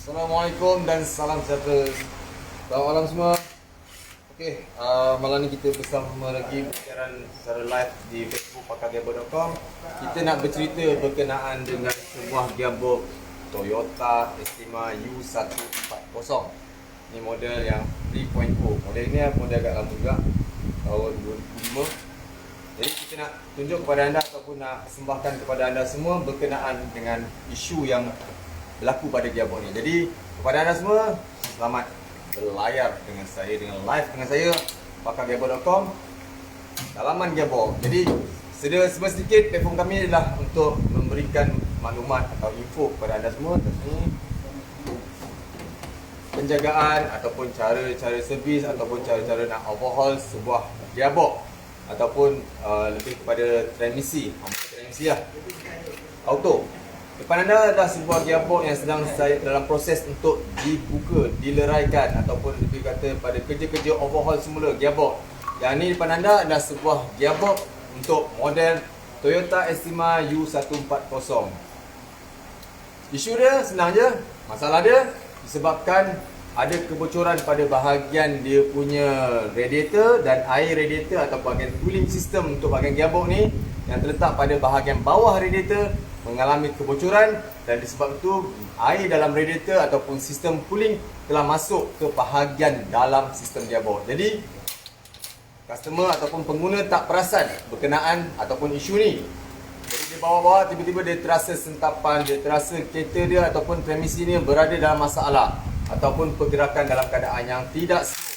Assalamualaikum dan salam sejahtera. Selamat malam semua. Okey, malam ni kita bersama lagi bersiaran secara live di Facebook pakargearbox.com. Kita nak bercerita berkenaan dengan sebuah gearbox Toyota Estima U140. Ni model yang 3.0. Model ni model agak lama juga, tahun 2005. Jadi kita nak tunjuk kepada anda ataupun nak persembahkan kepada anda semua berkenaan dengan isu yang berlaku pada gearbox ni. Jadi kepada anda semua, selamat berlayar dengan saya, dengan live dengan saya pakargearbox.com, dalaman gearbox. Jadi sedia sedikit platform kami adalah untuk memberikan maklumat atau info kepada anda semua tentang penjagaan ataupun cara-cara servis ataupun cara-cara nak overhaul sebuah gearbox ataupun lebih kepada transmisi lah, auto. Depan anda adalah sebuah gearbox yang sedang saya dalam proses untuk dibuka, dileraikan ataupun lebih kata pada kerja-kerja overhaul semula gearbox. Yang ni depan anda adalah sebuah gearbox untuk model Toyota Estima U140. Isu dia senang je. Masalah dia disebabkan ada kebocoran pada bahagian dia punya radiator dan air radiator atau bahagian cooling system untuk bahagian gearbox ni yang terletak pada bahagian bawah radiator mengalami kebocoran, dan disebab itu air dalam radiator ataupun sistem cooling telah masuk ke bahagian dalam sistem gearbox. Jadi customer ataupun pengguna tak perasan berkenaan ataupun isu ni. Jadi dia bawa-bawa tiba-tiba dia terasa sentapan, dia terasa kereta dia ataupun transmisi dia berada dalam masalah ataupun pergerakan dalam keadaan yang tidak smooth.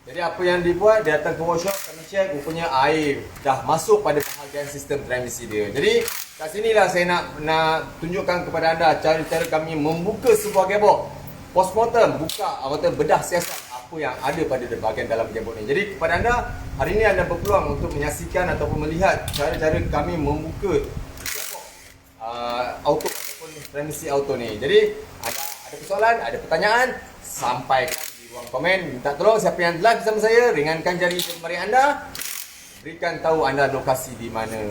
Jadi apa yang dibuat, dia datang ke workshop, kami check, rupanya air dah masuk pada bahagian sistem transmisi dia. Jadi kat sinilah saya nak tunjukkan kepada anda cara-cara kami membuka sebuah gearbox. Postmortem, buka atau bedah siasat apa yang ada pada bahagian dalam gearbox ni. Jadi kepada anda, hari ini anda berpeluang untuk menyaksikan ataupun melihat cara-cara kami membuka gearbox auto ataupun transmisi auto ni. Jadi ada persoalan, ada pertanyaan, sampaikan di ruang komen. Minta tolong siapa yang live bersama saya, ringankan jari jemari anda, berikan tahu anda lokasi di mana.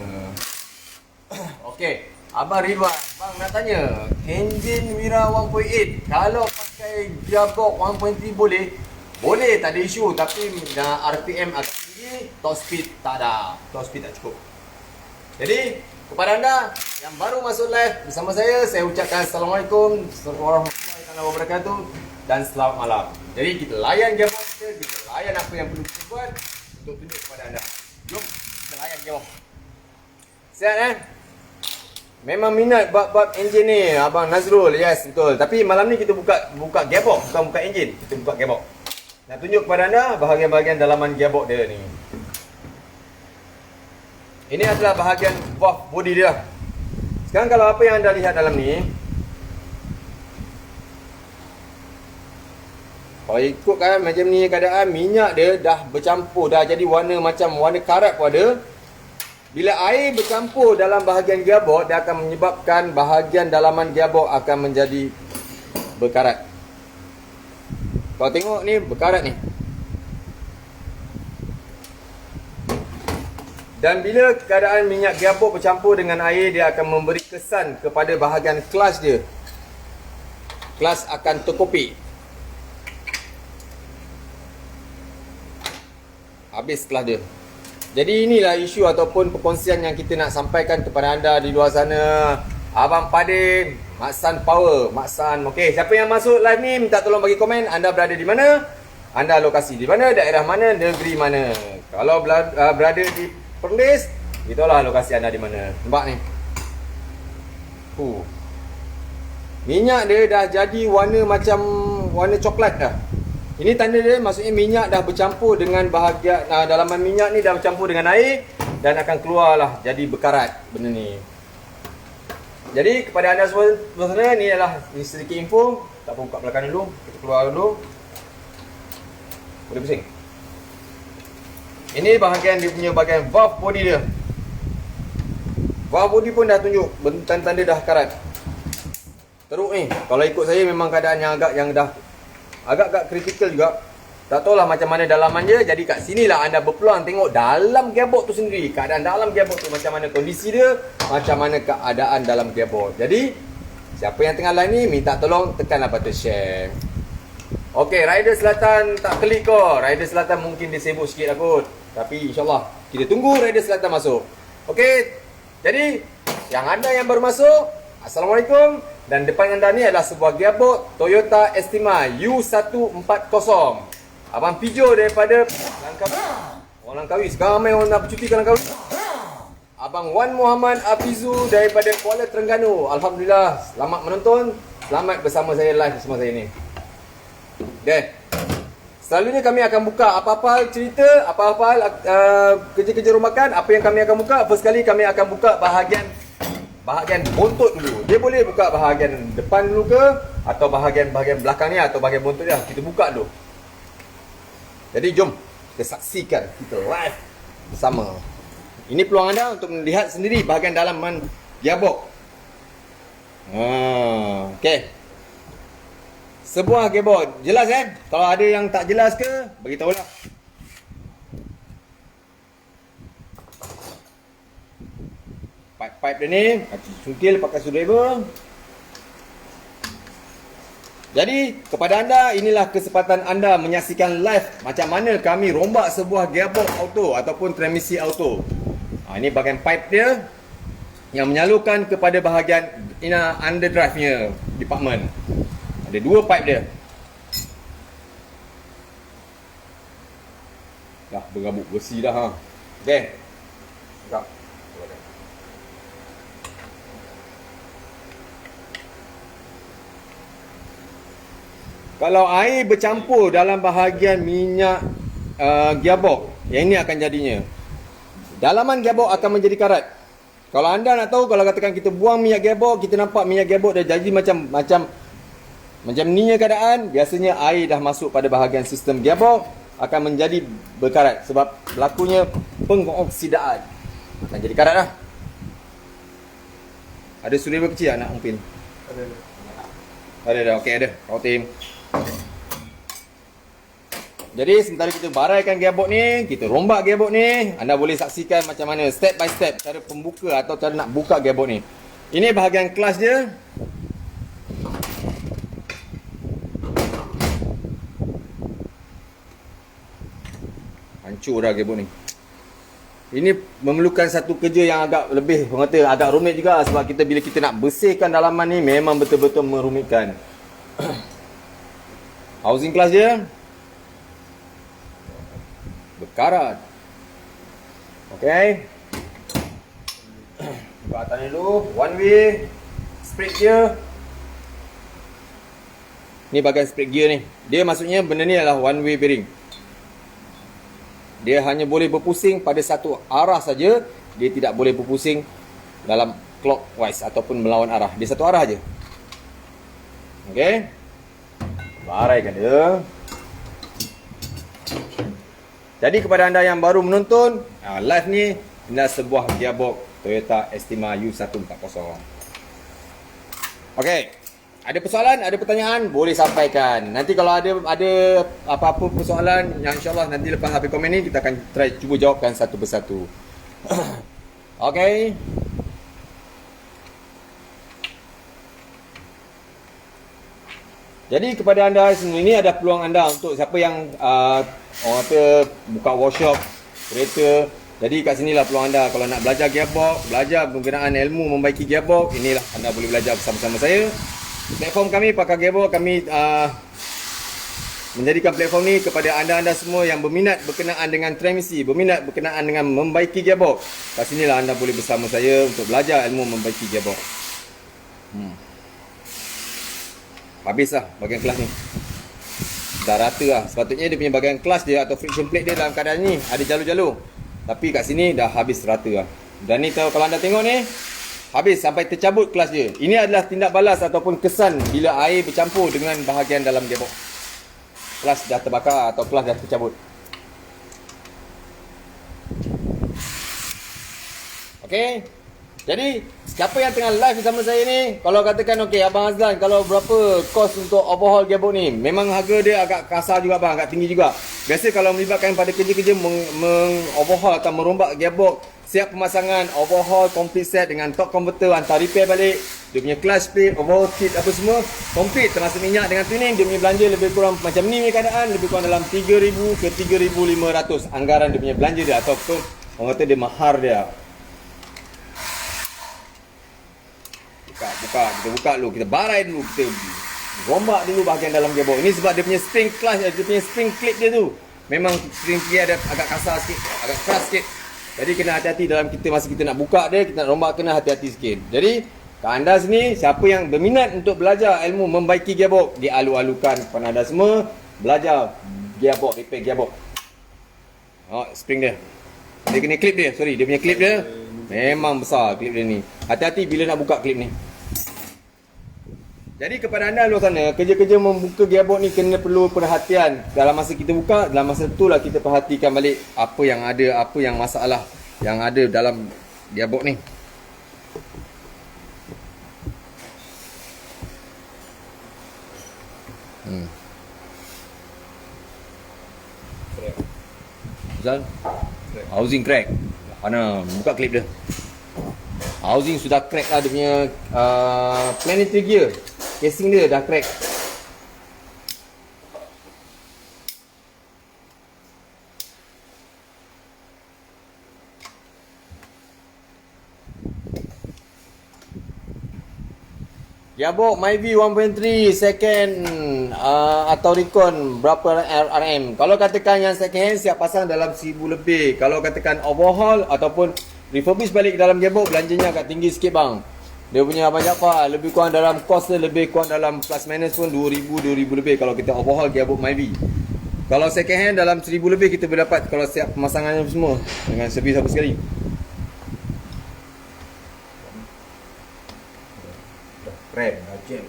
Okey, Abang Ridwan, bang nak tanya, enjin Wira 1.8 kalau pakai gearbox 1.3 boleh? Boleh, tak ada isu, tapi RPM agak tinggi, top speed tak ada. Top speed tak cukup. Jadi kepada anda yang baru masuk live bersama saya ucapkan Assalamualaikum warahmatullahi wabarakatuh dan selamat malam. Jadi kita layan gearbox kita layan apa yang perlu kita buat untuk tunjuk kepada anda. Jom kita layan gearbox. Sihat Memang minat bab enjin ni Abang Nazrul, yes betul. Tapi malam ni kita buka gearbox, bukan buka enjin, kita buka gearbox. Nak tunjuk kepada anda bahagian-bahagian dalaman gearbox dia ni. Ini adalah bahagian valve body dia. Sekarang kalau apa yang anda lihat dalam ni, kalau ikutkan macam ni keadaan, minyak dia dah bercampur, dah jadi warna macam warna karat pun ada. Bila air bercampur dalam bahagian gearbox, dia akan menyebabkan bahagian dalaman gearbox akan menjadi berkarat. Kau tengok ni, berkarat ni. Dan bila keadaan minyak gearbox bercampur dengan air, dia akan memberi kesan kepada bahagian clutch dia. Clutch akan terkopik. Habis kelas dia. Jadi inilah isu ataupun perkongsian yang kita nak sampaikan kepada anda di luar sana. Abang Padin, Maksan Power, Maksan. Okey, siapa yang masuk live ni minta tolong bagi komen anda berada di mana? Anda lokasi di mana? Daerah mana? Negeri mana? Kalau berada di Perlis, itulah lokasi anda di mana. Nampak ni. Minyak dia dah jadi warna macam warna coklat dah. Ini tanda dia, maksudnya minyak dah bercampur dengan bahagian dalaman minyak ni dah bercampur dengan air dan akan keluarlah jadi berkarat benda ni. Jadi kepada anda semua ni adalah sedikit info. Tak apa, buka belakang dulu, kita keluar dulu. Boleh pusing. Ini bahagian dia punya bahagian valve body dia. Valve body pun dah tunjuk tanda dah karat. Teruk ni. Kalau ikut saya memang keadaan yang dah agak kritikal juga. Tak tahulah macam mana dalaman dia. Jadi kat sinilah anda berpeluang tengok dalam gearbox tu sendiri. Keadaan dalam gearbox tu macam mana kondisi dia, macam mana keadaan dalam gearbox. Jadi Siapa yang tengah live ni, minta tolong tekanlah button share. Okey, Rider Selatan tak klik kau. Rider Selatan mungkin dia sibuk sikit lah kot. Tapi insyaAllah kita tunggu Rider Selatan masuk. Okey, jadi yang anda yang baru masuk, Assalamualaikum. Dan depan anda ni adalah sebuah gearbox Toyota Estima U140. Abang Pijo daripada Langkawi. Orang Langkawi, sekarang ramai orang nak bercuti ke Langkawi. Abang Wan Muhammad Afizu daripada Kuala Terengganu. Alhamdulillah, selamat menonton. Selamat bersama saya live bersama saya ni. Dan selalunya kami akan buka apa-apa cerita, apa-apa kerja-kerja rumakan. Apa yang kami akan buka, first kali kami akan buka bahagian bontot dulu. Dia boleh buka bahagian depan dulu ke, atau bahagian belakang ni, atau bahagian bontot dia. Kita buka dulu. Jadi jom kita saksikan, kita live bersama. Ini peluang anda untuk melihat sendiri bahagian dalaman gearbox. Okey. Sebuah gearbox. Jelas Kalau ada yang tak jelas ke, beritahulah. Pipe-pipe dia ni, cungkil pakai screwdriver. Jadi, kepada anda, inilah kesempatan anda menyaksikan live macam mana kami rombak sebuah gearbox auto ataupun transmisi auto. Ini bahagian pipe dia yang menyalurkan kepada bahagian underdrive-nya department. Ada dua pipe dia. Dah berabuk besi dah Okey. Sekejap. Kalau air bercampur dalam bahagian minyak gearbox, yang ini akan jadinya. Dalaman gearbox akan menjadi karat. Kalau anda nak tahu, kalau katakan kita buang minyak gearbox, kita nampak minyak gearbox dah jadi macam ni keadaan, biasanya air dah masuk pada bahagian sistem gearbox, akan menjadi berkarat sebab berlakunya pengoksidaan. Akan jadi karat lah. Ada screwdriver kecil tak nak umpin? Ada. Okey, ada. Kau tim. Jadi sementara kita baraikan gearbox ni, kita rombak gearbox ni, anda boleh saksikan macam mana step by step cara pembuka atau cara nak buka gearbox ni. Ini bahagian clutch dia. Hancur dah gearbox ni. Ini memerlukan satu kerja yang agak lebih, orang kata agak rumit juga, sebab bila kita nak bersihkan dalaman ni memang betul-betul merumitkan. Housing clutch dia berkarat. Okey. Buka atas ni dulu. One way split gear. Ni bahagian split gear ni. Dia maksudnya benda ni adalah one way bearing. Dia hanya boleh berpusing pada satu arah saja. Dia tidak boleh berpusing dalam clockwise ataupun melawan arah. Dia satu arah je. Okey. Baraikan dia. Jadi kepada anda yang baru menonton live ni, inilah sebuah gearbox Toyota Estima U140. Okey. Ada persoalan, ada pertanyaan, boleh sampaikan. Nanti kalau ada apa-apa persoalan, yang insyaAllah nanti lepas habis komen ni, kita akan cuba jawabkan satu persatu. Okey. Jadi kepada anda semua, ini ada peluang anda untuk siapa yang orang kata buka workshop kereta. Jadi kat sinilah peluang anda. Kalau nak belajar gearbox, belajar penggunaan ilmu membaiki gearbox, inilah anda boleh belajar bersama-sama saya. Platform kami Pakar Gearbox, kami menjadikan platform ni kepada anda-anda semua yang berminat berkenaan dengan transmisi, berminat berkenaan dengan membaiki gearbox. Kat sinilah anda boleh bersama saya untuk belajar ilmu membaiki gearbox. Habislah bahagian kelas ni. Dah rata lah. Sepatutnya dia punya bahagian kelas dia atau friction plate dia dalam keadaan ni ada jalur-jalur. Tapi kat sini dah habis rata lah. Dan ni kalau anda tengok ni, habis sampai tercabut kelas dia. Ini adalah tindak balas ataupun kesan bila air bercampur dengan bahagian dalam gearbox. Kelas dah terbakar atau kelas dah tercabut. Okey. Jadi, siapa yang tengah live bersama saya ni, kalau katakan okey Abang Azlan, kalau berapa kos untuk overhaul gearbox ni? Memang harga dia agak kasar juga bang, agak tinggi juga. Biasa kalau melibatkan pada kerja-kerja overhaul atau merombak gearbox siap pemasangan, overhaul complete set dengan top converter, hantar repair balik. Dia punya clutch plate, overhaul kit apa semua complete, termasuk minyak dengan tuning. Dia punya belanja lebih kurang macam ni punya keadaan, lebih kurang dalam 3,000 ke 3,500 anggaran dia punya belanja dia, ataupun orang kata dia mahar dia. Buka, kita buka dulu, kita barai dulu, kita rombak dulu bahagian dalam gearbox. Ini sebab dia punya spring clutch, dia punya spring clip dia tu memang spring dia ada agak kasar sikit, agak keras sikit. Jadi kena hati-hati dalam kita masa kita nak buka dia, kita nak rombak, kena hati-hati sikit. Jadi kat anda sini, siapa yang berminat untuk belajar ilmu membaiki gearbox, dialu-alukan kepada anda semua belajar gearbox, repair gearbox. Oh, spring dia. Dia kena clip dia, sorry, dia punya clip dia memang besar clip dia ni. Hati-hati bila nak buka clip ni. Jadi kepada anda luar sana, kerja-kerja membuka gearbox ni kena perlu perhatian. Dalam masa kita buka, dalam masa itulah kita perhatikan balik apa yang ada, apa yang masalah yang ada dalam gearbox ni. Zal? Housing crack. Mana buka klip dia. Housing sudah crack lah dia punya planetary gear. Casing dia dah crack. Gearbox Myvi 1.3 second atau recon berapa RM. Kalau katakan yang second hand siap pasang dalam 1,000 lebih. Kalau katakan overhaul ataupun refurbish balik ke dalam gearbox, belanjanya agak tinggi sikit bang. Dia punya banyak faham, lebih kurang dalam cost dia lebih kurang dalam plus minus pun 2,000 lebih kalau kita overhaul gearbox Myvi. Kalau second hand dalam 1,000 lebih kita boleh dapat kalau siap pemasangannya semua dengan servis apa sekali. Dah keren, dah jam.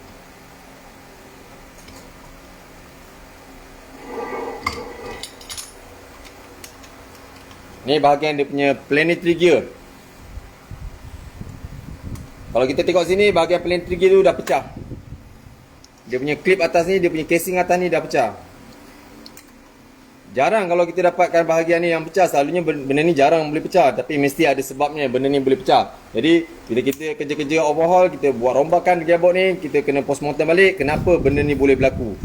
Ni bahagian dia punya planetary gear. Kalau kita tengok sini, bahagian planetary gear tu dah pecah. Dia punya clip atas ni, dia punya casing atas ni dah pecah. Jarang kalau kita dapatkan bahagian ni yang pecah. Selalunya benda ni jarang boleh pecah, tapi mesti ada sebabnya benda ni boleh pecah. Jadi bila kita kerja-kerja overhaul, kita buat rombakan gearbox ni, kita kena postmortem balik kenapa benda ni boleh berlaku.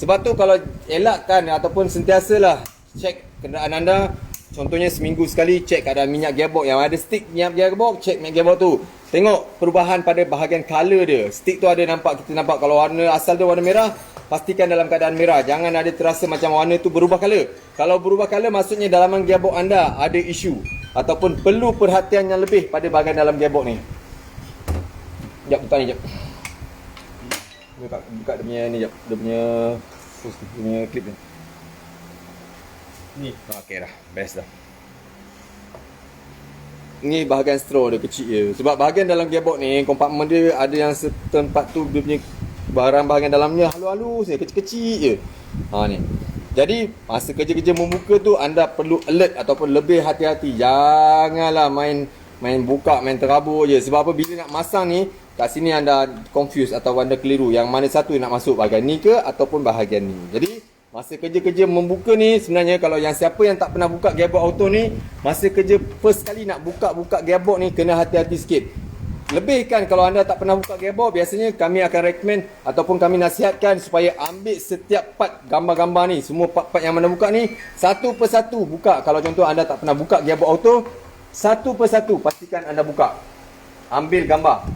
Sebab tu kalau elakkan ataupun sentiasalah cek kenderaan anda. Contohnya seminggu sekali cek keadaan minyak gearbox. Yang ada stick minyak gearbox, cek minyak gearbox tu. Tengok perubahan pada bahagian color dia. Stick tu ada nampak, kita nampak kalau warna asal dia warna merah, pastikan dalam keadaan merah. Jangan ada terasa macam warna tu berubah color. Kalau berubah color maksudnya dalaman gearbox anda ada isu ataupun perlu perhatian yang lebih pada bahagian dalam gearbox ni. Sekejap, buka ni sekejap. Buka dia punya ni sekejap. Dia punya clip ni. Ni. Okey dah, best dah. Ni bahagian straw dia kecil je. Sebab bahagian dalam gearbox ni, kompartmen dia ada yang setempat tu dia punya barang bahagian dalamnya halus-halus je, kecil-kecil je. Ni. Jadi masa kerja-kerja membuka tu anda perlu alert ataupun lebih hati-hati. Janganlah main buka, main terabur je. Sebab apa, bila nak masang ni, kat sini anda confuse atau anda keliru. Yang mana satu nak masuk bahagian ni ke ataupun bahagian ni. Jadi masa kerja-kerja membuka ni, sebenarnya kalau yang siapa yang tak pernah buka gearbox auto ni, masa kerja first kali nak buka gearbox ni, kena hati-hati sikit. Lebih kan kalau anda tak pernah buka gearbox, biasanya kami akan recommend ataupun kami nasihatkan supaya ambil setiap part gambar-gambar ni, semua part-part yang mana buka ni, satu persatu buka. Kalau contoh anda tak pernah buka gearbox auto, satu persatu pastikan anda buka. Ambil gambar.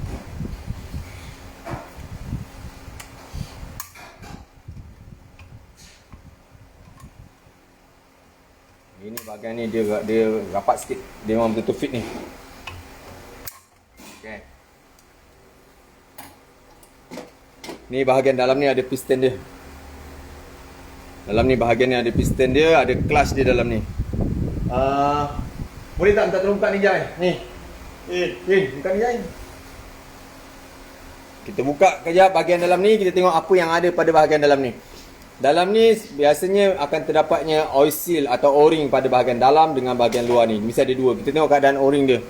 Ini bahagian ni dia rapat sikit. Dia memang betul-betul fit ni. Okay. Ni bahagian dalam ni ada piston dia. Dalam ni bahagian ni ada piston dia, ada clutch dia dalam ni. Boleh tak minta tolong buka ni Jai? Ni. Buka ni Jai. Kita buka kejap bahagian dalam ni, kita tengok apa yang ada pada bahagian dalam ni. Dalam ni biasanya akan terdapatnya oil seal atau o-ring pada bahagian dalam dengan bahagian luar ni. Mesti ada dua. Kita tengok keadaan o-ring dia.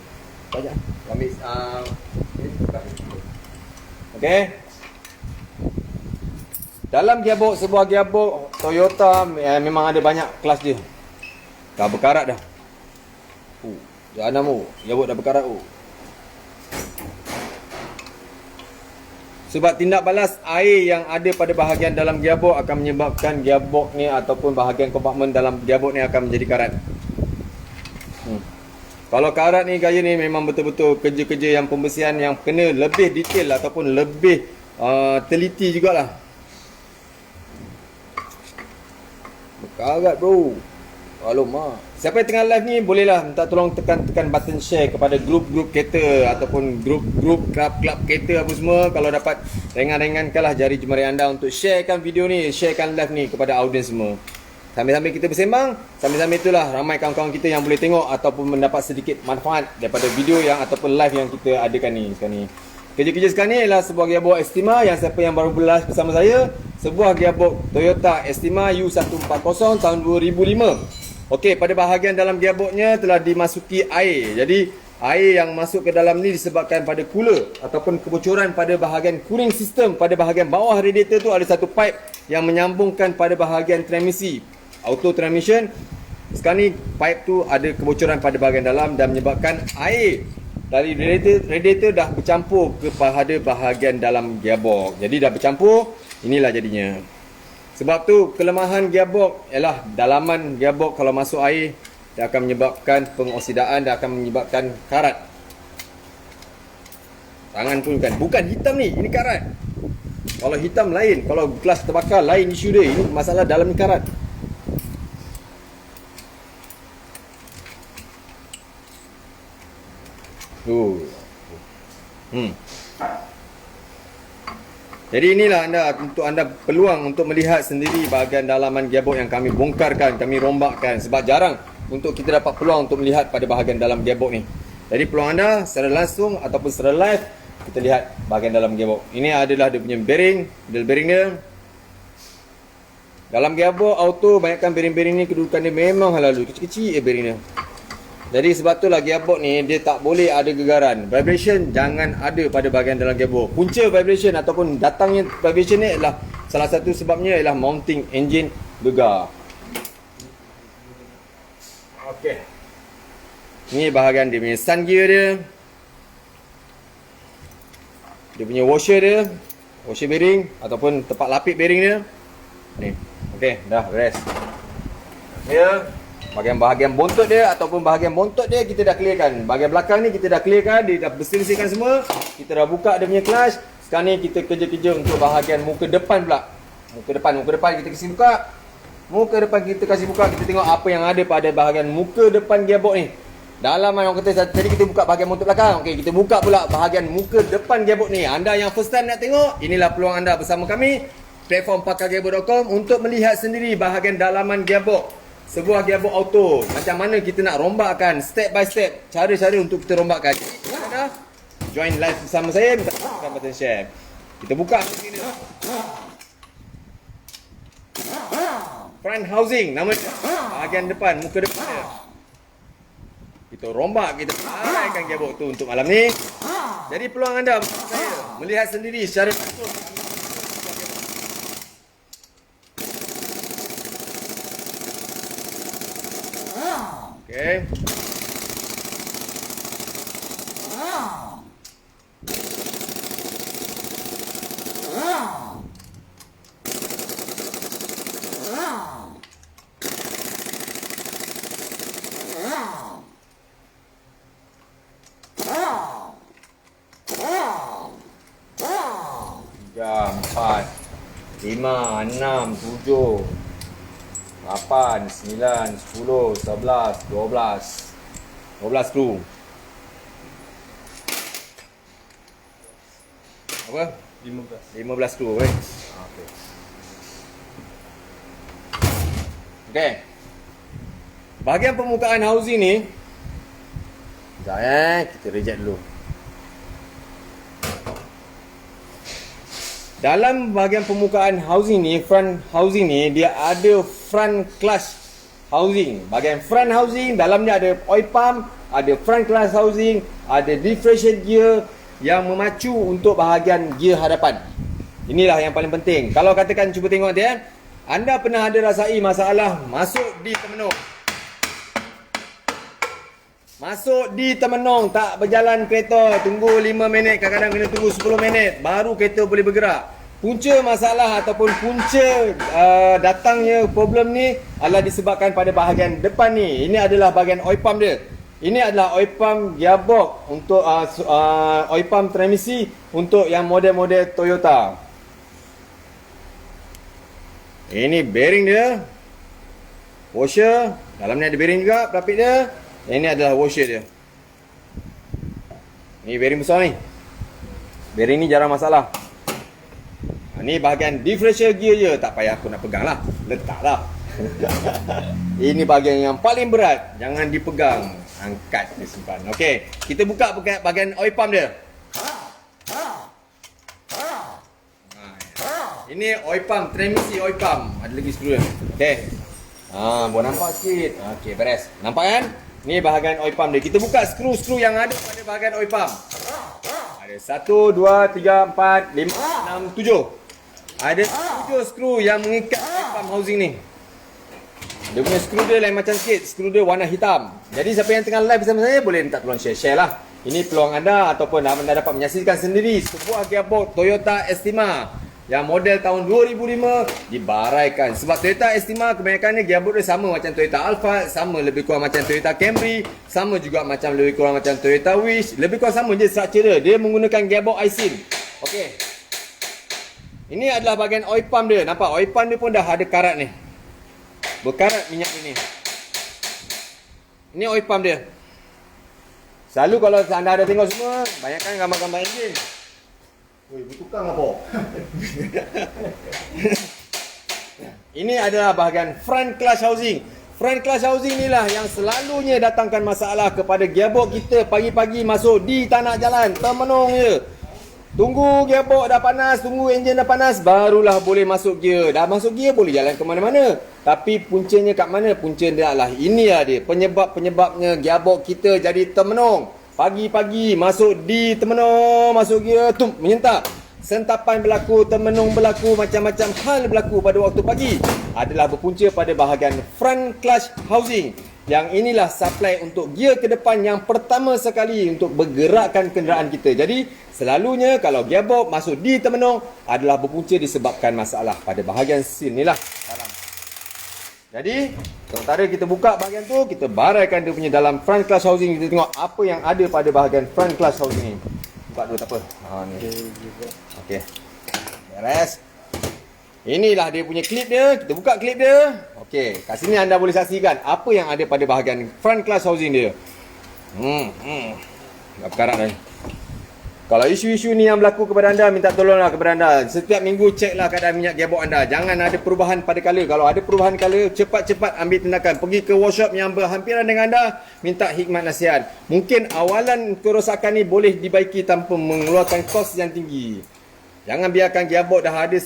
Ambil okey. Dalam gearbox, sebuah gearbox Toyota memang ada banyak kelas dia. Dah berkarat dah. Jahanamu, gearbox dah berkarat. Sebab tindak balas air yang ada pada bahagian dalam gearbox akan menyebabkan gearbox ni ataupun bahagian kompartmen dalam gearbox ni akan menjadi karat. Kalau karat ni gaya ni memang betul-betul kerja-kerja yang pembersihan yang kena lebih detail ataupun lebih teliti jugalah. Berkarat bro. Alamak. Siapa yang tengah live ni bolehlah minta tolong tekan button share kepada grup-grup kereta ataupun grup-grup klub-klub kereta apa semua. Kalau dapat ringan-ringankanlah jari jemari anda untuk sharekan video ni, sharekan live ni kepada audiens semua. Sambil-sambil kita bersembang, sambil-sambil itulah ramai kawan-kawan kita yang boleh tengok ataupun mendapat sedikit manfaat daripada video yang ataupun live yang kita adakan ni sekarang ni. Kerja-kerja sekarang ni adalah sebuah gearbox Estima yang siapa yang baru live bersama saya, sebuah gearbox Toyota Estima U140 tahun 2005. Okey, pada bahagian dalam gearboxnya telah dimasuki air. Jadi air yang masuk ke dalam ni disebabkan pada cooler ataupun kebocoran pada bahagian cooling system pada bahagian bawah radiator tu ada satu pipe yang menyambungkan pada bahagian transmisi auto transmission. Sekarang ni pipe tu ada kebocoran pada bahagian dalam dan menyebabkan air dari radiator dah bercampur kepada bahagian dalam gearbox. Jadi dah bercampur, inilah jadinya. Sebab tu kelemahan gearbox ialah dalaman gearbox kalau masuk air dia akan menyebabkan pengoksidaan, dia akan menyebabkan karat. Tangan pun bukan hitam ni, ini karat. Kalau hitam lain, kalau gelas terbakar lain isu dia. Ini masalah dalam ni karat. Jadi inilah untuk anda peluang untuk melihat sendiri bahagian dalaman gearbox yang kami bongkarkan, kami rombakkan. Sebab jarang untuk kita dapat peluang untuk melihat pada bahagian dalam gearbox ni. Jadi peluang anda secara langsung ataupun secara live kita lihat bahagian dalam gearbox. Ini adalah dia punya bearing, bell bearing dia. Dalam gearbox auto banyakkan bearing-bearing ni kedudukan dia memang halalu, kecil-kecil bearing dia. Jadi sebab tu lah gearbox ni dia tak boleh ada gegaran. Vibration jangan ada pada bahagian dalam gearbox. Punca vibration ataupun datangnya vibration ni adalah salah satu sebabnya ialah mounting engine gegar. Okey. Ni bahagian dia punya sun gear dia. Dia punya washer dia, washer bearing ataupun tempat lapik bearing dia. Ni. Okey, dah beres. Ya. Bahagian bontot dia ataupun bahagian bontot dia kita dah clearkan. Bahagian belakang ni kita dah clearkan, dia dah bersih-bersihkan semua. Kita dah buka dia punya clutch. Sekarang ni kita kerja-kerja untuk bahagian muka depan pula. Muka depan kita kasi buka. Muka depan kita kasi buka, kita tengok apa yang ada pada bahagian muka depan gearbox ni. Dalaman orang kata tadi kita buka bahagian bontot belakang. Okey, kita buka pula bahagian muka depan gearbox ni. Anda yang first time nak tengok, inilah peluang anda bersama kami platform pakargearbox.com untuk melihat sendiri bahagian dalaman gearbox. Sebuah gearbox auto, macam mana kita nak rombakkan step by step, cara-cara untuk kita rombakkan. Jadi anda join live bersama saya, minta tekan button share. Kita buka sini. Front housing, nama dia. Bahagian depan, muka depan dia. Kita rombak, kita arahkan gearbox tu untuk malam ni. Jadi peluang anda bersama saya melihat sendiri secara langsung. Okay. Tiga, 4, 5, 6, 7, 8, 9, 10, 11, 12 skru. Apa? 15 skru. Okey. Okey. Bahagian permukaan housing ni sekejap kita reject dulu. Dalam bahagian permukaan housing ni, front housing ni, dia ada front clutch housing. Bahagian front housing, dalamnya ada oil pump, ada front clutch housing, ada differential gear yang memacu untuk bahagian gear hadapan. Inilah yang paling penting. Kalau katakan, cuba tengok nanti anda pernah ada rasai masalah masuk di termenung. Masuk di Temenung, tak berjalan kereta, tunggu 5 minit, kadang-kadang kena tunggu 10 minit, baru kereta boleh bergerak. Punca masalah ataupun punca datangnya problem ni adalah disebabkan pada bahagian depan ni. Ini adalah bahagian oil pump dia. Ini adalah oil pump gearbox untuk oil pump transmisi untuk yang model-model Toyota. Ini bearing dia. Washer, dalam ni ada bearing juga, pelapik dia. Ini adalah washer dia. Ni bearing besar ni. Bearing ni jarang masalah. Ni bahagian differential gear je. Tak payah aku nak pegang lah. Letak lah. Ini bahagian yang paling berat. Jangan dipegang. Angkat, disimpan. Okey, kita buka bahagian oil pump dia. Ini oil pump, transmisi oil pump. Ada lagi skru dia. Okey. Buat nampak sikit. Okey, beres. Nampak kan? Ni bahagian oil pump dia. Kita buka skru-skru yang ada pada bahagian oil pump. Ada 1, 2, 3, 4, 5, 6, 7. Ada 7 skru yang mengikat oil pump housing ni. Dia punya skru dia lain macam sikit. Skru dia warna hitam. Jadi siapa yang tengah live bersama saya boleh minta tolong share lah. Ini peluang anda ataupun anda dapat menyaksikan sendiri sebuah gearbox Toyota Estima yang model tahun 2005 dibaraikan. Sebab Toyota Estima kebanyakannya gearbox dia sama macam Toyota Alphard, sama lebih kurang macam Toyota Camry, sama juga macam lebih kurang macam Toyota Wish. Lebih kurang sama je structure dia. Dia menggunakan gearbox iSyn. Okey. Ini adalah bahagian oil pump dia. Nampak oil pump dia pun dah ada karat ni. Berkarat minyak ni. Ini oil pump dia. Selalu kalau anda ada tengok semua, banyakkan gambar-gambar enjin. Woi, bertukang apa? Ini adalah bahagian front clutch housing. Front clutch housing inilah yang selalunya datangkan masalah kepada gearbox kita pagi-pagi masuk di tanah jalan. Termenung je. Tunggu gearbox dah panas, tunggu enjin dah panas, barulah boleh masuk gear. Dah masuk gear boleh jalan ke mana-mana. Tapi puncanya kat mana? Punca dia adalah ini lah dia. Penyebabnya gearbox kita jadi termenung. Pagi-pagi masuk di termenung, masuk gear, menyentak. Sentapan berlaku, termenung berlaku, macam-macam hal berlaku pada waktu pagi. Adalah berpunca pada bahagian front clutch housing. Yang inilah supply untuk gear ke depan yang pertama sekali untuk bergerakkan kenderaan kita. Jadi selalunya kalau gearbox masuk di termenung adalah berpunca disebabkan masalah pada bahagian seal ni lah. Jadi sementara kita buka bahagian tu, kita baraikan dia punya dalam front clutch housing. Kita tengok apa yang ada pada bahagian front clutch housing ni. Buka dulu tak apa. Ni. Okey. Beres. Inilah dia punya klip dia. Kita buka klip dia. Okey, kat sini anda boleh saksikan apa yang ada pada bahagian front clutch housing dia. Tak berkarat dah ni. Kalau isu-isu ni yang berlaku kepada anda, minta tolonglah kepada anda. Setiap minggu ceklah keadaan minyak gearbox anda. Jangan ada perubahan pada color. Kalau ada perubahan color, cepat-cepat ambil tindakan. Pergi ke workshop yang berhampiran dengan anda, minta hikmat nasihat. Mungkin awalan kerosakan ni boleh dibaiki tanpa mengeluarkan kos yang tinggi. Jangan biarkan gearbox dah ada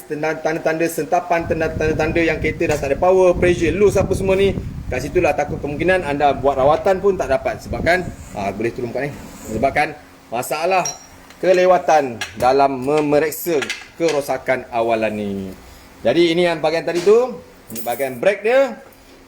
tanda-tanda sentapan, tanda-tanda yang kereta dah tak ada power, pressure, loose apa semua ni. Kat situlah takut kemungkinan anda buat rawatan pun tak dapat. Sebabkan, boleh turun kat ni. Sebabkan masalah kelewatan dalam memeriksa kerosakan awalan ni. Jadi ini yang bahagian tadi tu. Ini bahagian brake dia.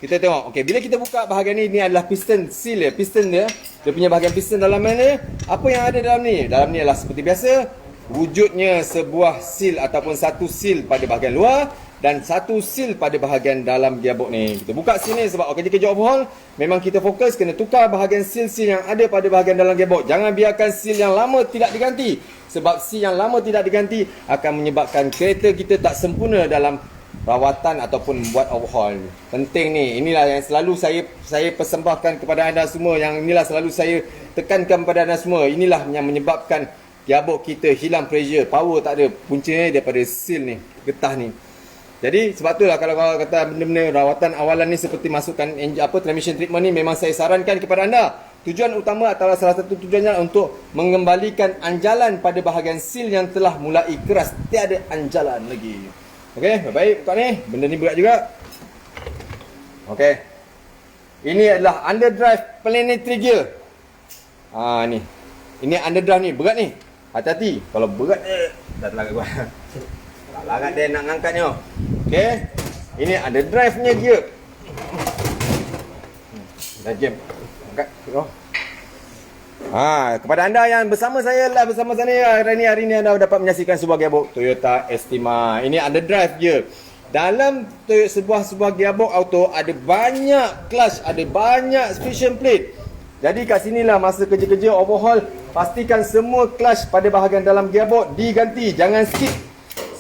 Kita tengok. Okey, bila kita buka bahagian ni, ni adalah piston seal dia. Piston dia. Dia punya bahagian piston dalam mana. Apa yang ada dalam ni? Dalam ni adalah seperti biasa. Wujudnya sebuah seal ataupun satu seal pada bahagian luar dan satu seal pada bahagian dalam gearbox ni. Kita buka sini sebab kerja-kerja overhaul memang kita fokus kena tukar bahagian seal-seal yang ada pada bahagian dalam gearbox. Jangan biarkan seal yang lama tidak diganti. Sebab seal yang lama tidak diganti akan menyebabkan kereta kita tak sempurna dalam rawatan ataupun buat overhaul. Penting ni. Inilah yang selalu saya persembahkan kepada anda semua. Yang inilah selalu saya tekankan kepada anda semua. Inilah yang menyebabkan gearbox kita hilang pressure, power tak ada. Puncanya daripada seal ni, getah ni. Jadi sebab itulah kalau kata benda-benda rawatan awalan ni seperti masukkan transmission treatment ni, memang saya sarankan kepada anda. Tujuan utama atau salah satu tujuannya untuk mengembalikan anjalan pada bahagian seal yang telah mulai keras, tiada anjalan lagi. Okey, baik buka ni. Benda ni berat juga. Okey. Ini adalah underdrive planetary gear. Ni. Ini underdrive ni, berat ni. Hati-hati, kalau berat dah terlagat gua. Tak larat dia nak ngangkatnya. Okey. Ini ada drive-nya gear. Dah jam. Angkat. Kepada anda yang bersama saya lah, bersama saya hari ini anda dapat menyaksikan sebuah gearbox Toyota Estima. Ini underdrive je. Dalam sebuah gearbox auto ada banyak clutch, ada banyak friction plate. Jadi kat sinilah masa kerja-kerja overhaul, pastikan semua clutch pada bahagian dalam gearbox diganti. Jangan skip.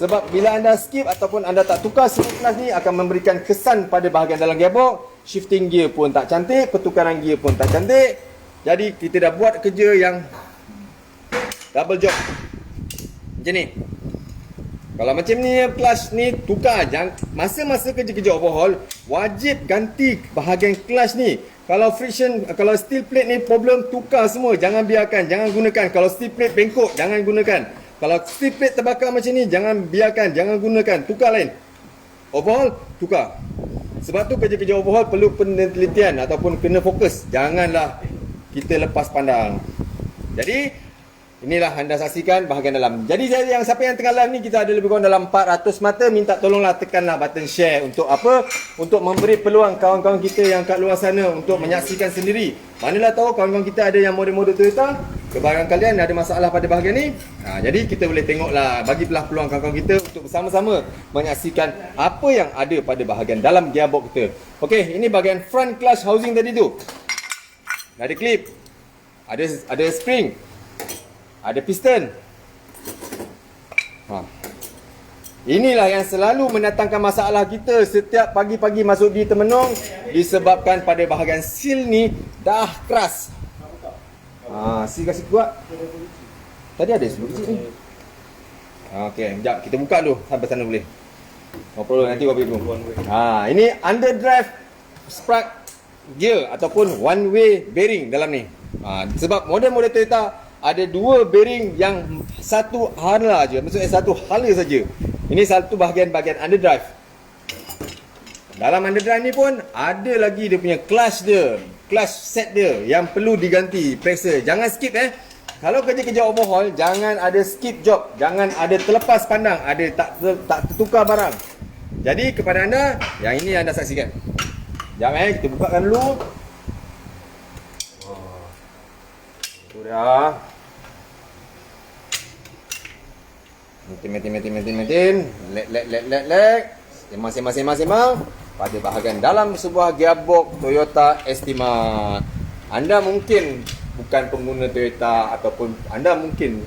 Sebab bila anda skip ataupun anda tak tukar semua clutch ni akan memberikan kesan pada bahagian dalam gearbox. Shifting gear pun tak cantik, pertukaran gear pun tak cantik. Jadi kita dah buat kerja yang double job. Macam ni. Kalau macam ni clutch ni tukar. Masa-masa kerja-kerja overhaul wajib ganti bahagian clutch ni. Kalau friction, kalau steel plate ni problem, tukar semua. Jangan biarkan, jangan gunakan. Kalau steel plate bengkok, jangan gunakan. Kalau steel plate terbakar macam ni, jangan biarkan, jangan gunakan. Tukar lain. Overhaul, tukar. Sebab tu kerja-kerja overhaul perlu penelitian ataupun kena fokus. Janganlah kita lepas pandang. Jadi inilah anda saksikan bahagian dalam. Jadi siapa yang tengah live ni, kita ada lebih kurang dalam 400 mata. Minta tolonglah tekanlah button share. Untuk apa? Untuk memberi peluang kawan-kawan kita yang kat luar sana untuk menyaksikan sendiri. Manalah tahu kawan-kawan kita ada yang model-model Toyota, kebahagiaan kalian ada masalah pada bahagian ni. Jadi kita boleh tengoklah, bagilah peluang kawan-kawan kita untuk bersama-sama menyaksikan apa yang ada pada bahagian dalam gearbox kita. Okey, ini bahagian front clutch housing tadi tu. Ada clip, ada spring, ada piston. Inilah yang selalu mendatangkan masalah kita setiap pagi-pagi masuk di Temenung, disebabkan pada bahagian seal ni dah keras. Seal kasih kuat. Tadi ada sebut kecil ni. Okey, sekejap kita buka dulu sampai sana boleh. No problem, nanti gua bagi dulu. Ini underdrive spark gear ataupun one way bearing dalam ni. Sebab model-model Toyota ada dua bearing yang satu hala je, maksudnya satu hala saja. Ini satu bahagian underdrive. Dalam underdrive ni pun ada lagi dia punya clutch dia, clutch set dia yang perlu diganti pressure. Jangan skip Kalau kerja-kerja overhaul, jangan ada skip job, jangan ada terlepas pandang, ada tak tertukar barang. Jadi kepada anda, yang ini anda saksikan. Sekejap kita bukakan dulu. Sudah. Maintain. Lek. Semang. Pada bahagian dalam sebuah gearbox Toyota Estima. Anda mungkin bukan pengguna Toyota ataupun anda mungkin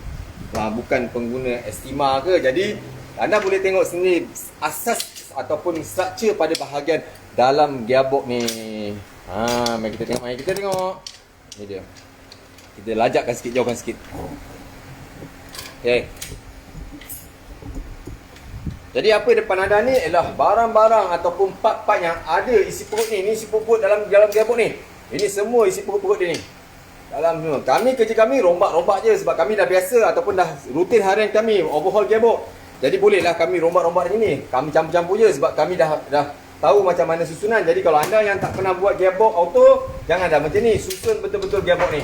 bukan pengguna Estima ke. Jadi anda boleh tengok sendiri asas ataupun structure pada bahagian dalam gearbox ni. Mari kita tengok. Ni dia. Kita lajakkan sikit, jauhkan sikit. Okey. Jadi apa depan anda ni ialah barang-barang ataupun part-part yang ada isi perut ni. Ini isi perut dalam gearbox ni. Ini semua isi perut dia ni. Dalam semua. Kerja kami rombak-rombak je sebab kami dah biasa ataupun dah rutin harian kami overhaul gearbox. Jadi bolehlah kami rombak-rombak macam ni. Kami campur-campur je sebab kami dah tahu macam mana susunan. Jadi kalau anda yang tak pernah buat gearbox auto, jangan dah macam ni. Susun betul-betul gearbox ni.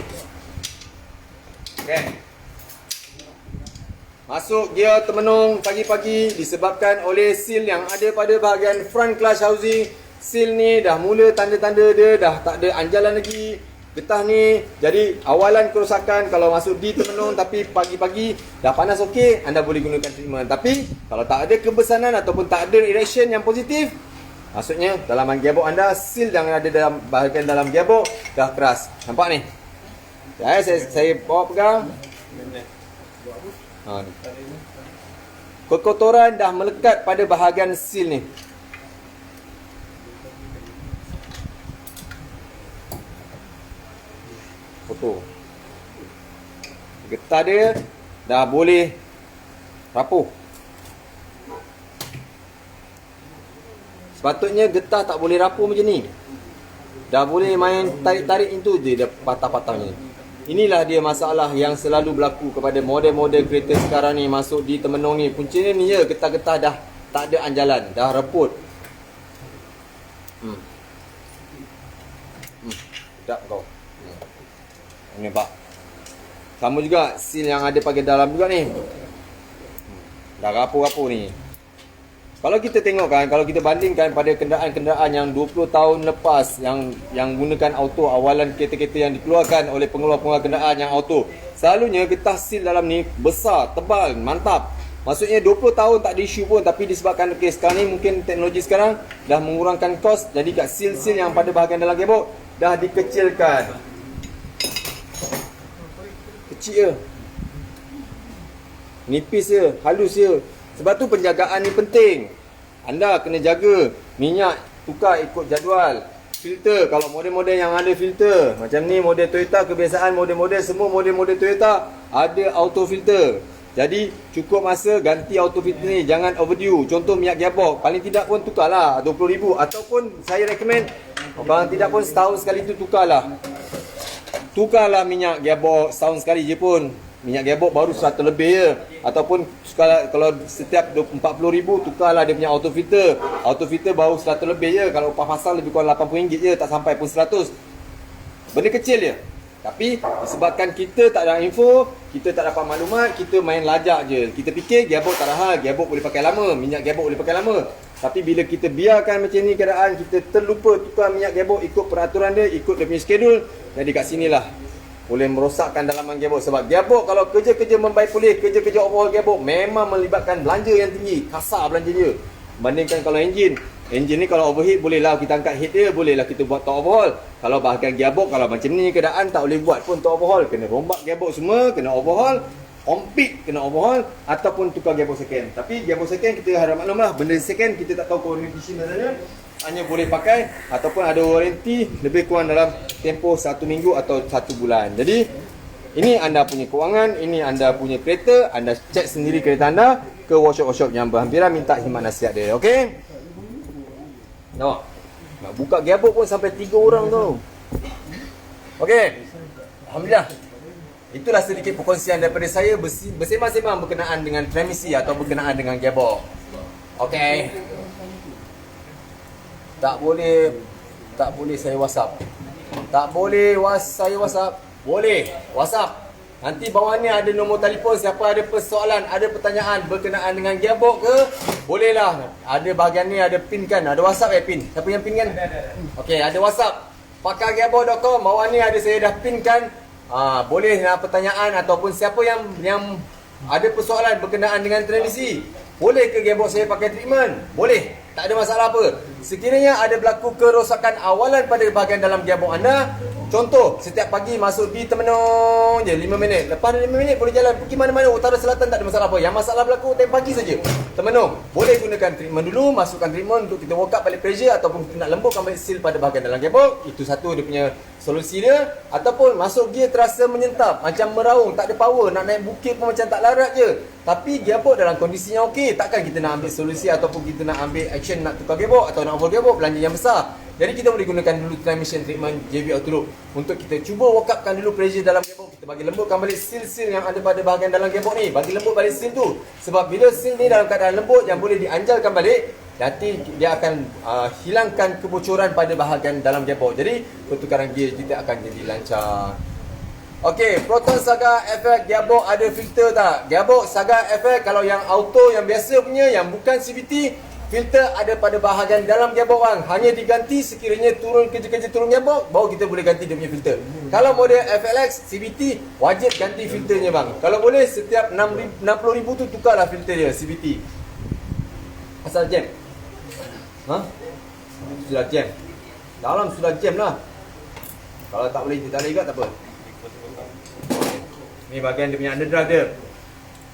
Okay. Masuk gear Temenung pagi-pagi disebabkan oleh seal yang ada pada bahagian front clutch housing. Seal ni dah mula tanda-tanda dia dah tak ada anjalan lagi. Getah ni, jadi awalan kerosakan kalau masuk di Temenung tapi pagi-pagi dah panas okey, anda boleh gunakan treatment. Tapi kalau tak ada kebesanan ataupun tak ada reaction yang positif, maksudnya dalaman gearbox anda, seal yang ada dalam bahagian dalam gearbox dah keras. Nampak ni? Saya bawa pegang. Ni. Kekotoran dah melekat pada bahagian seal ni. Foto. Getah dia dah boleh rapuh. Sepatutnya getah tak boleh rapuh macam ni. Dah boleh main tarik-tarik itu je dah patah-patahnya. Inilah dia masalah yang selalu berlaku kepada model-model kereta sekarang ni masuk di Temenung ni. Puncanya ni je, getah-getah dah tak ada anjalan, dah reput. Sedap kau. Ini pak. Sama juga seal yang ada pada dalam juga ni. Dah rapuh-rapuh ni. Kalau kita tengok kan, kalau kita bandingkan pada kenderaan-kenderaan yang 20 tahun lepas yang gunakan auto, awalan kereta-kereta yang dikeluarkan oleh pengeluar-pengeluar kenderaan yang auto, selalunya getah seal dalam ni besar, tebal, mantap. Maksudnya 20 tahun tak ada isu pun, tapi disebabkan sekarang ni mungkin teknologi sekarang dah mengurangkan kos, jadi kat seal-seal yang pada bahagian dalam gearbox dah dikecilkan. Kecil je, nipis je, halus je. Sebab tu penjagaan ni penting. Anda kena jaga minyak, tukar ikut jadual. Filter, kalau model-model yang ada filter, macam ni model Toyota, kebiasaan model-model, semua model-model Toyota ada auto filter. Jadi cukup masa ganti auto filter ni, jangan overdue. Contoh minyak gearbox, paling tidak pun tukarlah 20,000, ataupun saya recommend paling tidak pun setahun sekali tu tukarlah. Tukarlah minyak gearbox setahun sekali je pun. Minyak gearbox baru 100 lebih je. Ataupun kalau setiap 40,000 tukarlah dia punya auto filter. Auto filter baru 100 lebih je. Kalau upah pasang lebih kurang RM80 je, tak sampai pun 100. Benda kecil je. Tapi disebabkan kita tak ada info, kita tak dapat maklumat, kita main lajak je. Kita fikir gearbox tak ada hal, gearbox boleh pakai lama, minyak gearbox boleh pakai lama. Tapi bila kita biarkan macam ni keadaan, kita terlupa tukar minyak gearbox ikut peraturan dia, ikut dia punya schedule. Jadi kat sinilah boleh merosakkan dalaman gearbox. Sebab gearbox kalau kerja-kerja membaik pulih, kerja-kerja overhaul gearbox memang melibatkan belanja yang tinggi, kasar belanja dia. Bandingkan kalau enjin ni kalau overheat bolehlah kita angkat head dia, bolehlah kita buat top overhaul. Kalau bahagian gearbox, kalau macam ni keadaan tak boleh buat pun top overhaul, kena rombak gearbox semua, kena overhaul, komplit kena overhaul, ataupun tukar gearbox second. Tapi gearbox second kita harap maklumlah, benda second kita tak tahu condition dia, hanya boleh pakai ataupun ada warranty lebih kurang dalam tempoh 1 minggu atau 1 bulan. Jadi ini anda punya kewangan, ini anda punya kereta, anda cek sendiri kereta anda ke workshop-workshop yang berhampiran, minta khidmat nasihat dia. Okey? Tengok, nak buka gearbox pun sampai 3 orang tau. Okey, alhamdulillah. Itulah sedikit perkongsian daripada saya bersembang-sembang berkenaan dengan transmisi atau berkenaan dengan gearbox. Okey. Tak boleh saya WhatsApp. Tak boleh saya WhatsApp. Boleh WhatsApp. Nanti bawah ni ada nombor telefon, siapa ada persoalan, ada pertanyaan berkenaan dengan gearbox ke, bolehlah. Ada bahagian ni ada pin kan, ada WhatsApp pin. Siapa yang pin kan? Ada. Okey, ada WhatsApp. Pakargearbox.com, bawah ni ada saya dah pin kan. Boleh nak pertanyaan ataupun siapa yang ada persoalan berkenaan dengan transmisi. Boleh ke gearbox saya pakai treatment? Boleh. Tak ada masalah apa. Sekiranya ada berlaku kerosakan awalan pada bahagian dalam gearbox anda, contoh, setiap pagi masuk di Temenung je 5 minit. Lepas 5 minit boleh jalan pergi mana-mana, utara selatan tak ada masalah apa. Yang masalah berlaku time pagi saja. Temenung, boleh gunakan treatment dulu, masukkan treatment untuk kita work up balik pressure ataupun kita nak lembutkan balik seal pada bahagian dalam gearbox. Itu satu dia punya solusi dia. Ataupun masuk gear terasa menyentap, macam meraung, tak ada power, nak naik bukit pun macam tak larat je. Tapi gearbox dalam kondisi yang okey, takkan kita nak ambil solusi ataupun kita nak ambil action nak tukar gearbox atau nak overhaul gearbox, belanja yang besar. Jadi kita boleh gunakan dulu transmission treatment JB Auto Loop untuk kita cuba work upkan dulu pressure dalam gearbox. Kita bagi lembutkan balik seal-seal yang ada pada bahagian dalam gearbox ni. Bagi lembut balik seal tu. Sebab bila seal ni dalam keadaan lembut yang boleh dianjalkan balik, nanti dia akan hilangkan kebocoran pada bahagian dalam gearbox. Jadi pertukaran gear kita akan jadi lancar. Okey, Proton Saga FX gearbox ada filter tak? Gearbox Saga FX kalau yang auto yang biasa punya, yang bukan CVT, filter ada pada bahagian dalam gearbox bang. Hanya diganti sekiranya turun kerja-kerja turun gearbox, baru kita boleh ganti dia punya filter. Kalau model FLX CVT, wajib ganti filternya bang. Kalau boleh setiap 60,000 tu tukarlah filter dia CVT. Asal jam. Sudah jam. Dalam sudah jam lah. Kalau tak boleh kita tarik tak apa. Ni bahagian dia punya underdrive dia.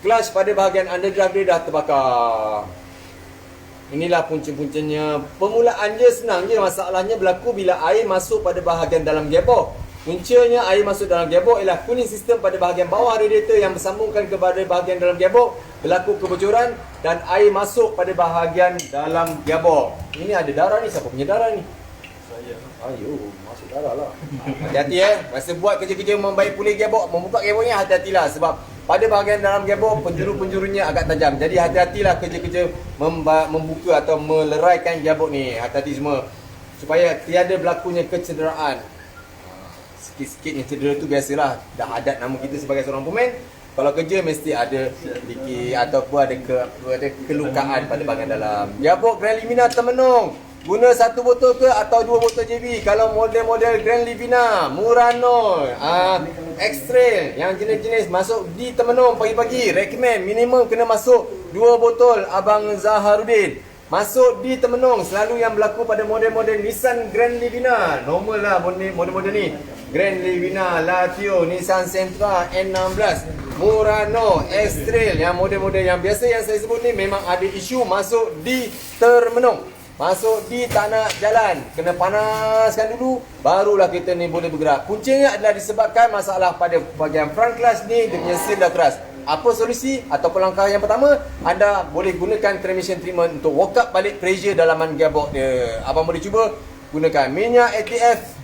Clutch pada bahagian underdrive dia dah terbakar. Inilah punca-puncanya. Permulaan je senang je. Masalahnya berlaku bila air masuk pada bahagian dalam gearbox. Puncanya air masuk dalam gearbox ialah cooling system pada bahagian bawah radiator yang bersambungkan kepada bahagian dalam gearbox. Berlaku kebocoran dan air masuk pada bahagian dalam gearbox. Ini ada darah ni. Siapa punya darah ni? Saya. Ayo, masuk darah lah. Hati-hati masa buat kerja-kerja membaik pulih gearbox, membuka gearbox ni, hati-hatilah. Sebab pada bahagian dalam gearbox, penjuru-penjurunya agak tajam. Jadi hati-hatilah kerja-kerja membuka atau meleraikan gearbox ni. Hati-hati semua. Supaya tiada berlakunya kecederaan. Sikit-sikitnya cedera tu biasalah. Dah adat nama kita sebagai seorang pemain. Kalau kerja mesti ada dikit ataupun ada kelukaan pada bahagian dalam. Gearbox Grand Livina termenung. Guna 1 botol ke atau 2 botol JB. Kalau model-model Grand Livina, Murano, X-Trail yang jenis-jenis masuk di termenung pagi-pagi. Recommend minimum kena masuk 2 botol Abang Zaharuddin. Masuk di termenung selalu yang berlaku pada model-model Nissan Grand Livina. Normal lah model-model ni. Grand Livina, Latio, Nissan Sentra, N16, Murano, X-Trail. Yang model-model yang biasa yang saya sebut ni memang ada isu masuk di termenung. Masuk di tak nak jalan. Kena panaskan dulu, barulah kita ni boleh bergerak. Puncanya adalah disebabkan masalah pada bahagian front clutch ni, dia punya seal dah keras. Apa solusi ataupun langkah yang pertama? Anda boleh gunakan transmission treatment untuk work up balik pressure dalaman gearbox dia. Abang boleh cuba gunakan minyak ATF.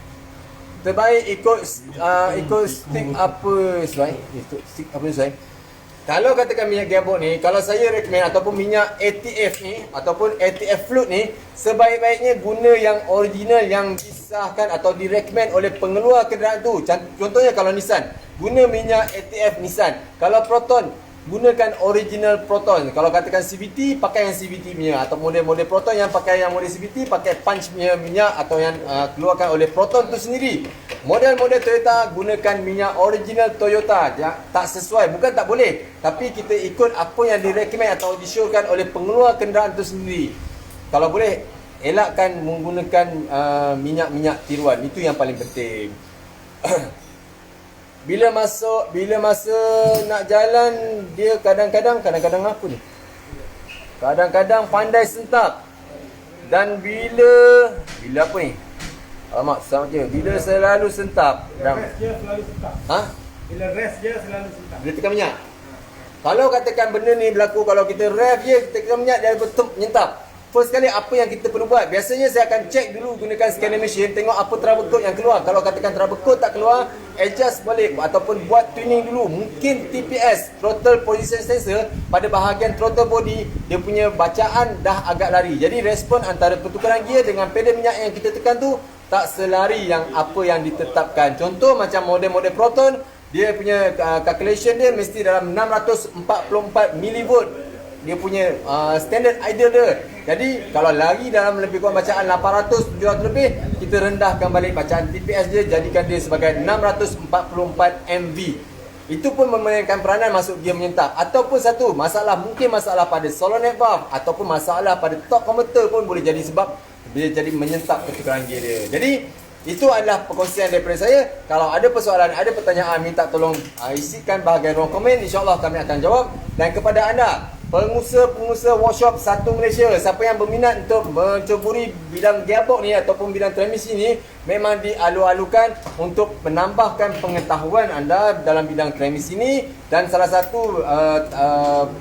Terbaik ikut stick apa sesuai. Stick apa sesuai. Kalau katakan minyak gearbox ni, kalau saya recommend ataupun minyak ATF ni ataupun ATF fluid ni, sebaik-baiknya guna yang original yang disahkan atau direkomend oleh pengeluar kenderaan tu. Contohnya kalau Nissan, guna minyak ATF Nissan. Kalau Proton, gunakan original Proton. Kalau katakan CVT, pakai yang CVT punya. Atau model-model Proton yang pakai yang model CVT, pakai punch punya minyak atau yang keluarkan oleh Proton tu sendiri. Model-model Toyota, gunakan minyak original Toyota. Tak sesuai, bukan tak boleh, tapi kita ikut apa yang direkomend atau disyorkan oleh pengeluar kenderaan tu sendiri. Kalau boleh, elakkan menggunakan minyak-minyak tiruan. Itu yang paling penting. Bila masa nak jalan, dia kadang-kadang apa ni? Kadang-kadang pandai sentap. Dan bila apa ni? Alamak, sama je. Bila selalu sentap. Rest je selalu sentap. Ha? Bila rest je selalu sentap. Bila tekan minyak. Kalau katakan benda ni berlaku, kalau kita rev je, kita tekan minyak, dia betul menyentap. First kali apa yang kita perlu buat? Biasanya saya akan check dulu gunakan scanner machine, tengok apa trouble code yang keluar. Kalau katakan trouble code tak keluar, adjust balik ataupun buat tuning dulu. Mungkin TPS, throttle position sensor, pada bahagian throttle body, dia punya bacaan dah agak lari. Jadi respon antara pertukaran gear dengan pedal minyak yang kita tekan tu tak selari yang apa yang ditetapkan. Contoh macam model-model Proton, dia punya calculation dia mesti dalam 644 mV. Dia punya standard ideal dia. Jadi kalau lari dalam lebih kurang bacaan 800 700 lebih, kita rendahkan balik bacaan TPS dia, jadikan dia sebagai 644 MV. Itu pun memainkan peranan masuk gear menyentap. Ataupun satu masalah, mungkin masalah pada solenoid valve ataupun masalah pada torque converter pun boleh jadi sebab dia jadi menyentap pertukaran gear dia. Jadi itu adalah perkongsian daripada saya. Kalau ada persoalan, ada pertanyaan, minta tolong isikan bahagian ruang komen. InsyaAllah kami akan jawab. Dan kepada anda, pengusaha workshop satu Malaysia, siapa yang berminat untuk menceburi bidang gearbox ni ataupun bidang transmisi ni, memang dialu-alukan untuk menambahkan pengetahuan anda dalam bidang transmisi ni. Dan salah satu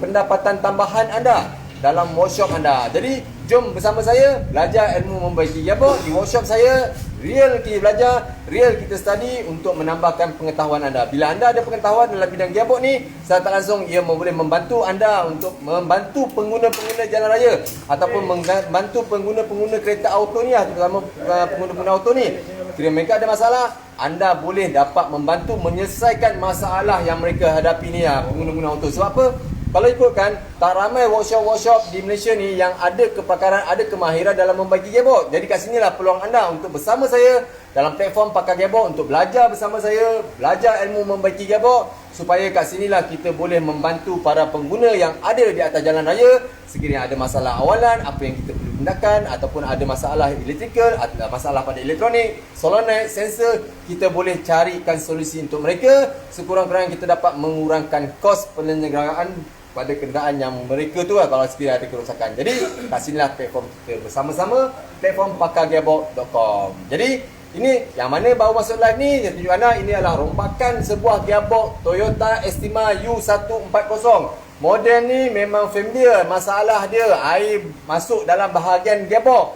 pendapatan tambahan anda dalam workshop anda. Jadi jom bersama saya belajar ilmu membaiki gearbox di workshop saya. Real kita belajar, real kita study untuk menambahkan pengetahuan anda. Bila anda ada pengetahuan dalam bidang gearbox ni, secara tak langsung ia boleh membantu anda untuk membantu pengguna-pengguna jalan raya ataupun membantu pengguna-pengguna kereta auto ni, terutama pengguna-pengguna auto ni. Kira mereka ada masalah, anda boleh dapat membantu menyelesaikan masalah yang mereka hadapi ni, pengguna-pengguna auto. Sebab apa? Kalau ikutkan, tak ramai workshop-workshop di Malaysia ni yang ada kepakaran, ada kemahiran dalam membagi gearbox. Jadi kat sinilah peluang anda untuk bersama saya dalam platform Pakar Gearbox, untuk belajar bersama saya, belajar ilmu membaiki gearbox, supaya kat sinilah kita boleh membantu para pengguna yang ada di atas jalan raya. Sekiranya ada masalah awalan, apa yang kita perlu tindakan, ataupun ada masalah elektrikal, ada masalah pada elektronik, solenoid, sensor, kita boleh carikan solusi untuk mereka. Sekurang-kurangnya kita dapat mengurangkan kos penyelenggaraan pada kenderaan yang mereka tu lah, kalau sekiranya ada kerosakan. Jadi kat sinilah platform kita bersama-sama, platform pakargearbox.com. Jadi ini yang mana baru masuk live ni, saya tunjuk anda, ini adalah rompakan sebuah gearbox Toyota Estima U140. Model ni memang familiar, masalah dia air masuk dalam bahagian gearbox,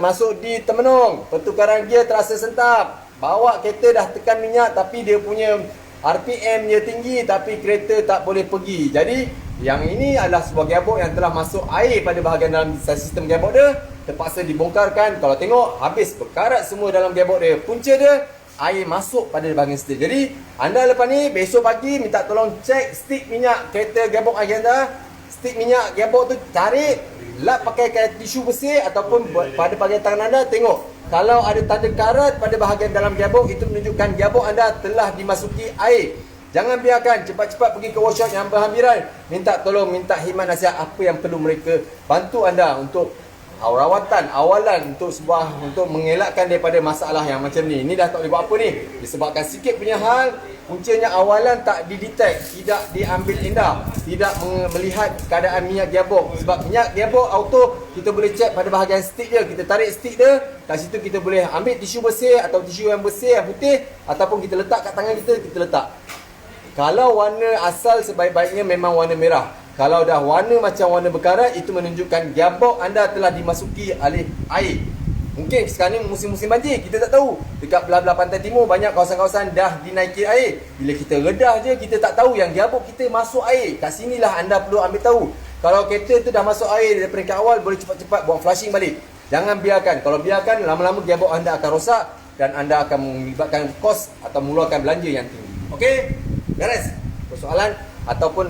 masuk di termenung, pertukaran gear terasa sentap. Bawa kereta dah tekan minyak tapi dia punya RPM dia tinggi, tapi kereta tak boleh pergi. Jadi yang ini adalah sebuah gearbox yang telah masuk air pada bahagian dalam sistem gearbox dia, terpaksa dibongkarkan. Kalau tengok habis berkarat semua dalam gearbox dia. Punca dia air masuk pada bahagian setir. Jadi anda lepas ni besok pagi minta tolong cek stick minyak kereta gearbox anda. Stick minyak gearbox tu tarik, lap pakai tisu bersih ataupun pada bahagian tangan anda, tengok kalau ada tanda karat pada bahagian dalam gearbox, itu menunjukkan gearbox anda telah dimasuki air. Jangan biarkan, cepat-cepat pergi ke workshop yang berhampiran, minta tolong, minta khidmat nasihat apa yang perlu mereka bantu anda untuk rawatan awalan untuk mengelakkan daripada masalah yang macam ni. Ini dah tak boleh buat apa ni, disebabkan sikit punya hal, puncanya awalan tak didetect, tidak diambil indah, tidak melihat keadaan minyak gearbox. Sebab minyak gearbox auto kita boleh cek pada bahagian stick dia, kita tarik stick dia, kat situ kita boleh ambil tisu bersih atau tisu yang bersih yang putih, ataupun kita letak kat tangan kita letak. Kalau warna asal sebaik-baiknya memang warna merah. Kalau dah warna macam warna berkarat, itu menunjukkan gearbox anda telah dimasuki oleh air. Mungkin sekarang ni musim-musim banjir, kita tak tahu. Dekat belah-belah pantai timur banyak kawasan-kawasan dah dinaiki air. Bila kita redah je, kita tak tahu yang gearbox kita masuk air. Kat sinilah anda perlu ambil tahu. Kalau kereta tu dah masuk air dari peringkat awal, boleh cepat-cepat buat flushing balik. Jangan biarkan. Kalau biarkan, lama-lama gearbox anda akan rosak dan anda akan melibatkan kos atau mengeluarkan belanja yang tinggi. Okey? Beres persoalan ataupun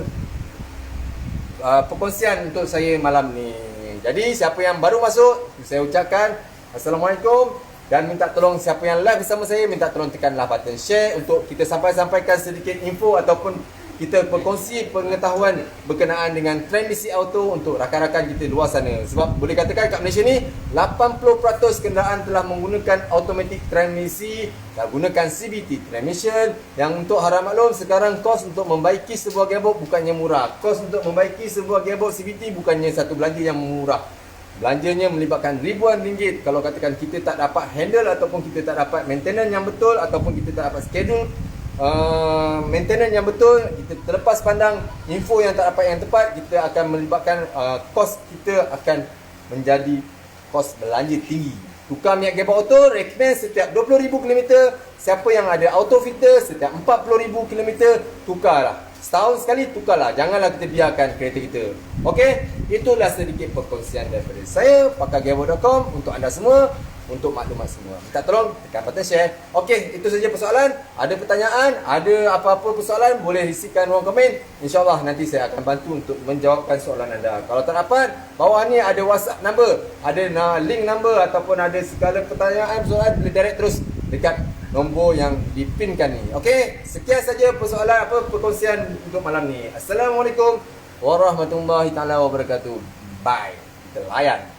perkongsian untuk saya malam ni. Jadi siapa yang baru masuk, saya ucapkan Assalamualaikum, dan minta tolong siapa yang live bersama saya, minta tolong tekanlah button share untuk kita sampaikan sedikit info ataupun kita berkongsi pengetahuan berkenaan dengan transmisi auto untuk rakan-rakan kita luar sana. Sebab boleh katakan kat Malaysia ni 80% kenderaan telah menggunakan automatic transmisi, dah gunakan CVT transmission, yang untuk harap maklum sekarang kos untuk membaiki sebuah gearbox bukannya murah. Kos untuk membaiki sebuah gearbox CVT bukannya satu belanja yang murah. Belanjanya melibatkan ribuan ringgit. Kalau katakan kita tak dapat handle ataupun kita tak dapat maintenance yang betul ataupun kita tak dapat schedule maintenance yang betul, kita terlepas pandang info yang tak dapat yang tepat, kita akan melibatkan kos kita akan menjadi kos belanja tinggi. Tukar minyak gearbox auto recommend setiap 20,000 km. Siapa yang ada auto filter setiap 40,000 km, tukarlah. Setahun sekali tukarlah. Janganlah kita biarkan kereta kita. Okey, itulah sedikit perkongsian daripada saya, pakargearbox.com, untuk anda semua, untuk maklumat semua. Minta tolong tekan button share. Okey, itu saja persoalan. Ada pertanyaan, ada apa-apa persoalan, boleh isikan ruang komen. InsyaAllah nanti saya akan bantu untuk menjawabkan soalan anda. Kalau tak dapat, bawah ni ada WhatsApp number, ada link number ataupun ada segala pertanyaan, persoalan, boleh direct terus dekat nombor yang dipinkan ni. Okey, sekian saja persoalan perkongsian untuk malam ni. Assalamualaikum warahmatullahi taala wabarakatuh. Bye. Kita layan.